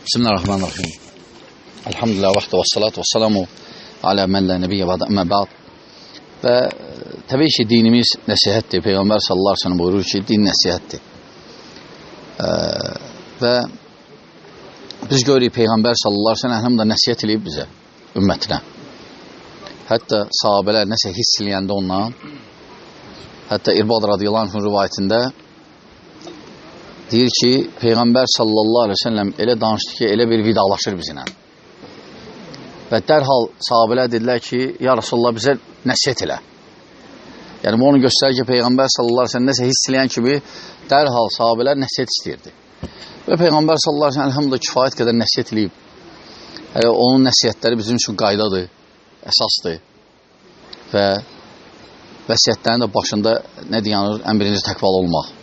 Bismillahirrahmanirrahim. Elhamdülillah və salatu və salamu alə mən lə nəbiyyə bə'də əmmə bə'd. Və təbii ki, dinimiz nəsihətdir. Peyğəmbər sallallahu aleyhi ve sellem buyurur ki, din nəsihətdir. Və biz görürük, Peyğəmbər sallallahu aleyhi ve sellem həm də nəsihət edib bizə, ümmətinə. Hətta sahabələr nəsə hiss eləyəndə ondan, hətta İrbad radiyallahu anh'ın rivayətində deyir ki, Peyğəmbər sallallahu aleyhi ve sellem elə danışdı ki, elə bir vidalaşır bizimlə. Və dərhal sahabələr dedilər ki, ya Rasulullah bizə nəsihət elə. Yəni, bu onu göstərir ki, Peyğəmbər sallallahu aleyhi ve sellem nəsə hiss eləyən kimi dərhal sahabələr nəsihət istəyirdi. Və Peyğəmbər sallallahu aleyhi ve sellem elhamdülillah kifayət qədər nəsihət eləyib. Onun nəsihətləri bizim üçün qaydadır, əsasdır. Və vəsiyyətlərin də başında nə deyanır? Ən birinci təqvalı olmaq.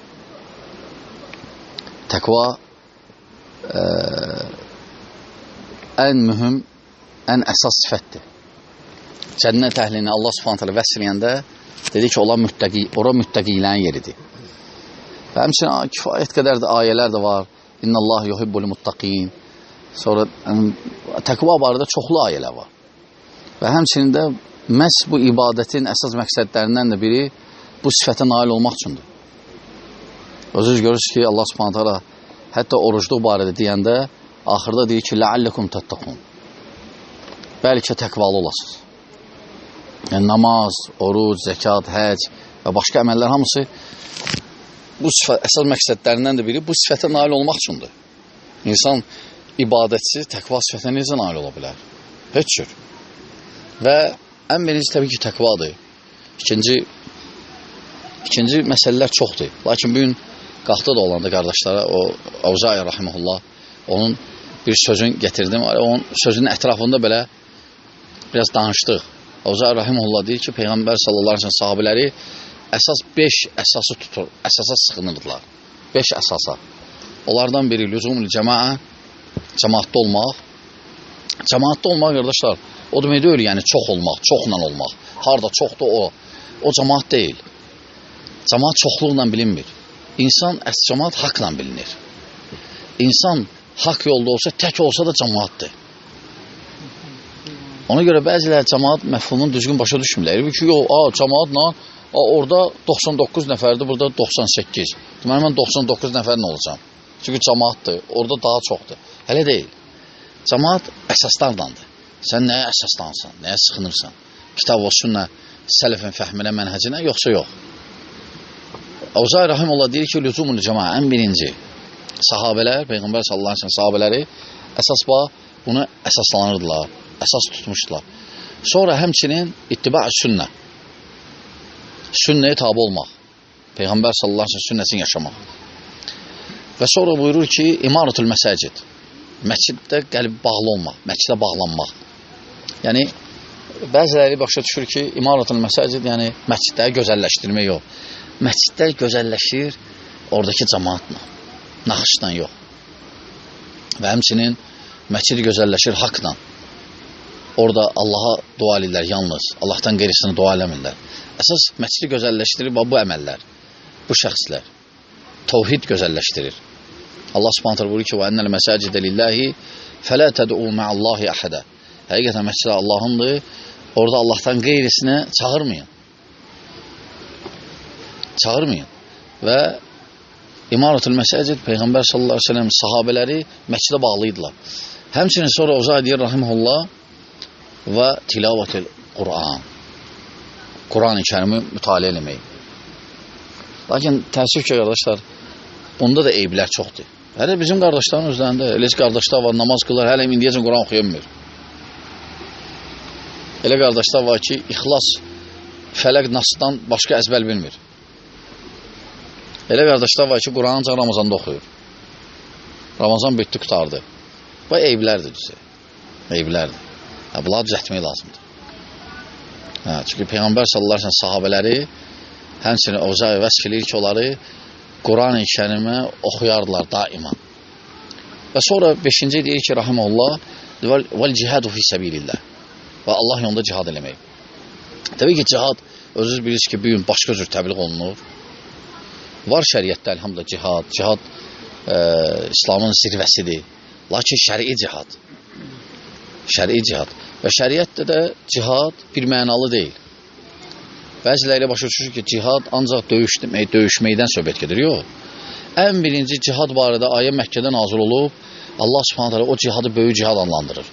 Təqva ən mühüm, ən əsas sifətdir. Cənnət əhlini Allah subhanahu teala vəsf eləyəndə dedi ki, ora müttəqilərin yeridir. Və həmçinin kifayət qədər də ayələr də var. İnnəllah yuhibbul muttaqin. Sonra təqva barədə çoxlu ayələr var. Və həmçinin də məhz bu ibadətin əsas məqsədlərindən də biri bu sifətə nail olmaq üçündür. Özünüz görürsünüz ki, Allah subhanahu teala hətta orucluq barədə deyəndə axırda deyir ki, لَعَلَّكُمْ تَتَّقُونَ. Bəlkə təqvalı olasınız. Yəni, namaz, oruc, zəkat, həc və başqa əməllər hamısı bu əsas məqsədlərindən də biri bu sifətə nail olmaq üçündür. İnsan ibadətçi təqva sifətə necə nail ola bilər? Heç cür. Və ən birinci təbii ki, təqvadır. İkinci məsələlər çoxdur. Lakin bugün qalxda da olanda qardaşlara, o Avzai rahimehullah, onun bir sözünü getirdim. Onun sözünün ətrafında belə biraz danışdıq. Avzai rahimehullah deyir ki, Peyğəmbər sallallahu aleyhi ve sellem sahabeləri əsas 5 əsası tutur, əsasa sıxınırdılar. 5 əsasa. Onlardan biri lüzumul cəmaə, cəmaatda olmaq. Cəmaatda olmaq, qardaşlar, o demək deyil, yəni çox olmaq, çoxla olmaq. Harada çoxdur o. O cəmaat deyil. Cəmaat çoxluqla bilinmir. İnsan cəmaat haqla bilinir. İnsan haqq yolda olsa, tək olsa da cəmaatdır. Ona görə bəzilər cəmaat məfhumunu düzgün başa düşmürlər. Ki, cəmaatla orada 99 nəfərdir, burada 98. Deməli, mən 99 nəfərlə olacam. Çünki cəmaatdır, orada daha çoxdur. Hələ deyil. Cəmaat əsaslardandır. Sən nəyə əsaslanırsan, nəyə sıxınırsan? Kitab və sünnə, sələfin fəhminə, mənhəcinə, yoxsa yox? Avzai rahimehullah deyir ki, lüzumul cəmaə ən birinci sahabələr, Peyğəmbər sallallahu aleyhi ve sellem sahabələri əsas bunu əsaslanırdılar, əsas tutmuşdular. Sonra həmçinin ittiba sünnə, sünnəyə tabi olmaq, Peyğəmbər sallallahu aleyhi ve sellem sünnəsini yaşamaq. Və sonra buyurur ki, imaratul məsəcid, məsciddə qəlb bağlı olmaq, məscidə bağlanmaq. Yəni, bəziləri başa düşür ki, imaratul məsəcid, yəni məscidləri gözəlləşdirmək yox. Məscidlər gözəlləşir oradakı cəmaatla, naxışla yox. Və həmçinin məscid gözəlləşir haqla. Orada Allaha dua edirlər yalnız, Allahdan qeyrisini dua eləmirlər. Əsas məscidi gözəlləşdirir bu əməllər, bu şəxslər. Təvhid gözəlləşdirir. Allah subhanahu teala buyurur ki, və ennəl məsəcidə lillahi fələ təd'u mə'allahi əhədə. Həqiqətən məscid Allahındır, orada Allahdan qeyrisini çağırmayın. Çağırmayın. Və İmaratul Məsəcid, Peyğəmbər sallallahu aleyhi ve sellem sahabələri məscidə bağlıydılar. Həmçinin sonra Avzai deyir, rahimehullah, və tilavətül Qur'an. Quran-ı Kərimi mütaliə eləmək. Lakin təəssüf ki, qardaşlar, bunda da eyblər çoxdur. Hələ bizim qardaşların özlərində, elə qardaşlar var, namaz qılar, hələ indiyəcən Quran oxuyamıyor. Elə qardaşlar var ki, İxlas, Fələq, Nasdan başqa əzbəl bilmir. Elə qardaşlar var ki, Quran ancaq Ramazanda oxuyur. Ramazan bitdi, qutardı. Bu eyblərdir düzə. Eyblərdir. Bunları düzəltmək lazımdır. Çünki Peyğəmbər sallallahu aleyhi ve sellem sahabələri həmçinin Avzai vəsf eləyir ki, onları Quran-ı Kərimi oxuyardılar daima. Və sonra 5-ci deyir ki, rahimehullah, vəl cihadu fi səbilillah. Və Allah yolunda cihad eləmək. Təbii ki, cihad, özünüz bilirsiniz ki, bugün başqa cür təbliğ olunur. Var şəriətdə, elhamdülillah, cihad. Cihad İslamın zirvəsidir. Lakin şəri cihad. Şəri cihad. Və şəriətdə də cihad bir mənalı deyil. Bəziləri başa düşür ki, cihad ancaq döyüşməkdən söhbət gedir. Yox. Ən birinci cihad barədə ayə Məkkədə nazil olub, Allah Subhanahu taala o cihadı böyük cihad adlandırır.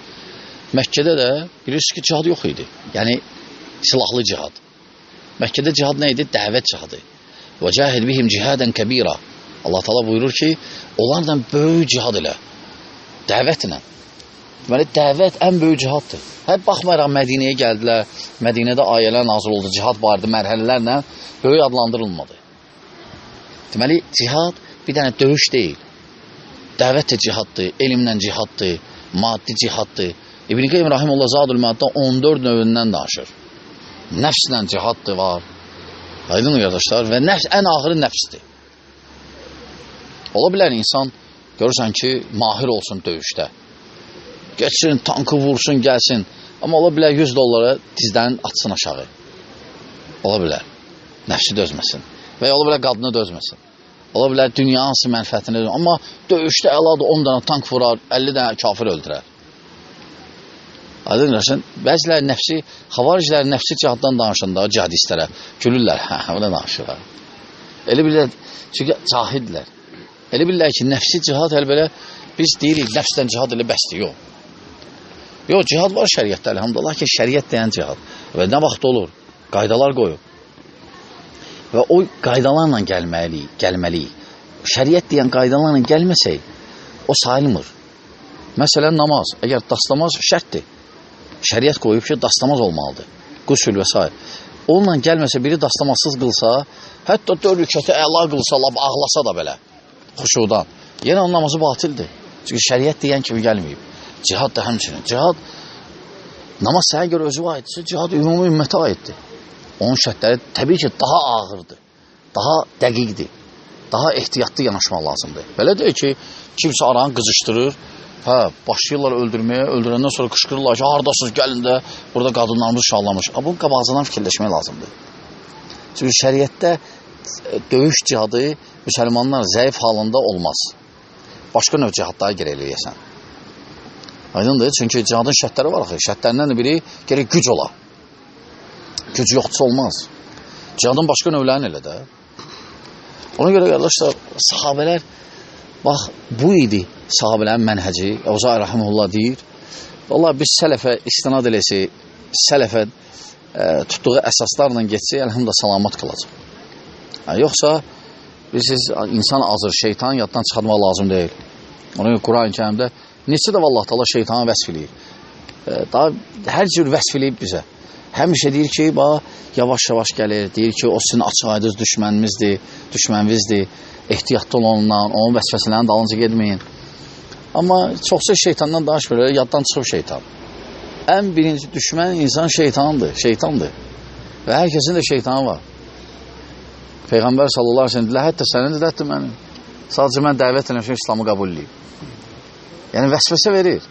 Məkkədə də bilirsiniz ki, cihad yox idi. Yəni silahlı cihad. Məkkədə cihad nə idi? Dəvət cihadı. Və cahid bihim cihadan kabira. Allah Taala buyurur ki, onlarla böyük cihad elə. Dəvətlə. Deməli, dəvət ən böyük cihaddır. Hətta baxmayaraq Mədinəyə gəldilər. Mədinədə ayələr nazil oldu. Cihad barədə mərhələlərlə böyük adlandırılmadı. Deməli, cihad bir dənə döyüş deyil. Dəvət də cihaddır, elmlə cihaddır, maddi cihaddır. İbn Qayyim rahimehullah Zadul Ma'addə 14 növündən danışır. Nəfslə cihaddır var. Aydın qardaşlar, və nəfs ən ağırı nəfsdir. Ola bilər insan görürsən ki, mahir olsun döyüşdə. Geçsin, tankı vursun, gəlsin. Amma ola bilər $100 dizdən atsın aşağı. Ola bilər. Nəfsi dözməsin. Və ya ola bilər qadını dözməsin. Ola bilər dünya hansı mənfəətini dözməsin. Amma döyüşdə əladır 10 dənə tank vurar, 50 dənə kafir öldürər. Aydın qardaşlar, bəziləri nəfsi, xavariclər nəfsi cihaddan danışanda cihadistlərə gülürlər. O da danışırlar. Elə bilirlər, çünki cahidlər. Elə bilirlər ki, nəfsi cihad belə biz deyirik, nəfsdən cihad elə bəsdir. Yox. Yox, cihad var şəriətdə, elhamdülillah ki, şəriət deyən cihad. Və nə vaxt olur? Qaydalar qoyub. Və o qaydalarla gəlməliyik. Şəriət deyən qaydalarla gəlməsək, o sayılmır. Məsələn, namaz. Əgər dastamaz şərtdir. Şəriət qoyub ki, dastamaz olmalıdır. Qüsül və s. Onunla gəlməsə, biri dastamazsız qılsa, hətta 4 rükəti əla qılsa, lab ağlasa da belə, xuşudan. Yenə onun namazı batildir. Çünki şəriət deyən kimi gəlməyib. Cihad da həmçinin. Cihad, namaz sənə görə özü aiddirsə, cihad ümumi ümmətə aiddir. Onun şərtləri təbii ki, daha ağırdır, daha dəqiqdir, daha ehtiyatlı yanaşmaq lazımdır. Belə deyil ki, kimsə aranı qızışdırır, başlayırlar öldürməyə, öldürəndən sonra qışqırırlar ki, haradasınız, gəlin də, burada qadınlarımız şahlamış. Bunun qabağından fikirləşmək lazımdır. Çünki şəriətdə döyüş cihadı müsəlmanlar zəif halında olmaz. Başqa növ cihadlara gerək eləyəsən. Aydındır, çünki cihadın şərtləri var axı. Şərtlərindən biri gerək güc ola. Güc yoxdursa olmaz. Cihadın başqa növlərini elə də. Ona görə qardaşlar, sahabələr, bax, bu idi sahabələrin mənhəci. Əvzai rahimehullah deyir. Vallahi biz sələfə istinad eləsi, sələfə tutduğu əsaslarla geçsə, əlhamdülillah salamat qalacaq. Yoxsa, insan azır, şeytan yaddan çıxartmaq lazım deyil. Ona görə Quran-ı Kərimdə neçə də Allah Taala şeytanı vəsf eləyir. Hər cür vəsf eləyib bizə. Həmişə deyir ki, yavaş-yavaş gəlir, deyir ki, o sizin açıq-aydız düşmənvizdir, ehtiyatlı olun ondan, onun vəsfəsilərin dalınca gedməyin. Amma çoxsa şeytandan danışmır, yaddan çıxıb şeytan. Ən birinci düşmən insan şeytandır. Və hər kəsin də şeytanı var. Peyğəmbər sallallahu aleyhi ve sellem, hətta sənin də dətdir mənim. Sadəcə mən dəvət eləmişəm, İslamı qəbul edeyim. Yəni, vəsvəsə verir.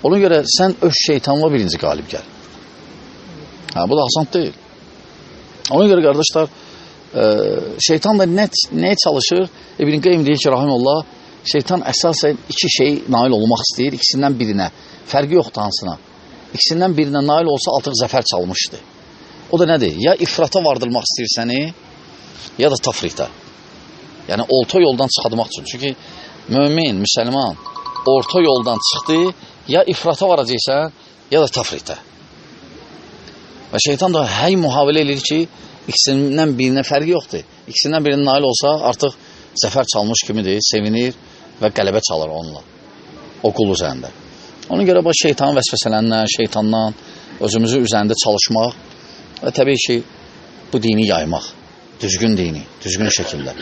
Ona görə sən öz şeytanla birinci qalib gəl. Bu da asan deyil. Ona görə qardaşlar, şeytan da nəyə çalışır? İbn Qayyim deyir ki, rahimullah, şeytan əsasən iki şey nail olmaq istəyir, ikisindən birinə. Fərqi yoxdur hansına. İkisindən birinə nail olsa artıq zəfər çalmışdı. O da nədir? Ya ifrata vardırmaq istəyir səni, ya da tafrita. Yəni, orta yoldan çıxadmaq üçün. Çünki mümin, müsəlman orta yoldan çıxdı, ya ifrata varacaqsan, ya da tafrita. Və şeytan da həy mühavilə edir ki, ikisindən birinə fərqi yoxdur. İkisindən birinin nail olsa, artıq zəfər çalmış kimidir, sevinir və qələbə çalır onunla. O qul üzərində. Ona görə bu şeytanın vəsvəsələrindən, şeytandan özümüzü üzərində çalışmaq və təbii ki, bu dini yaymaq. Düzgün dini, düzgün şəkildə.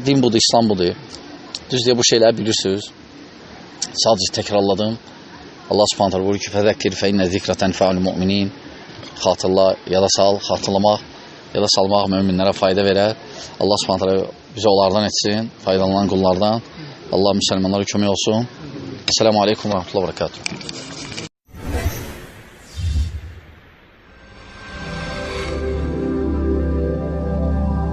Din budur, İslam budur. Düz deyə bu şeyləri bilirsiniz. Sadəcə təkrarladım. Allah subhanət hələ buyurur ki, fəzəkkir fə innə zikrətən fəul müminin. Xatırla, yada sal, xatırlamaq, yada salmaq müminlərə fayda verər. Allah subhanət hələ bizə onlardan etsin, faydalanan qullardan. Allah müsəlmanlara kömək olsun. Esselamu aleykum və rəhmətullah və bərəkatuhu.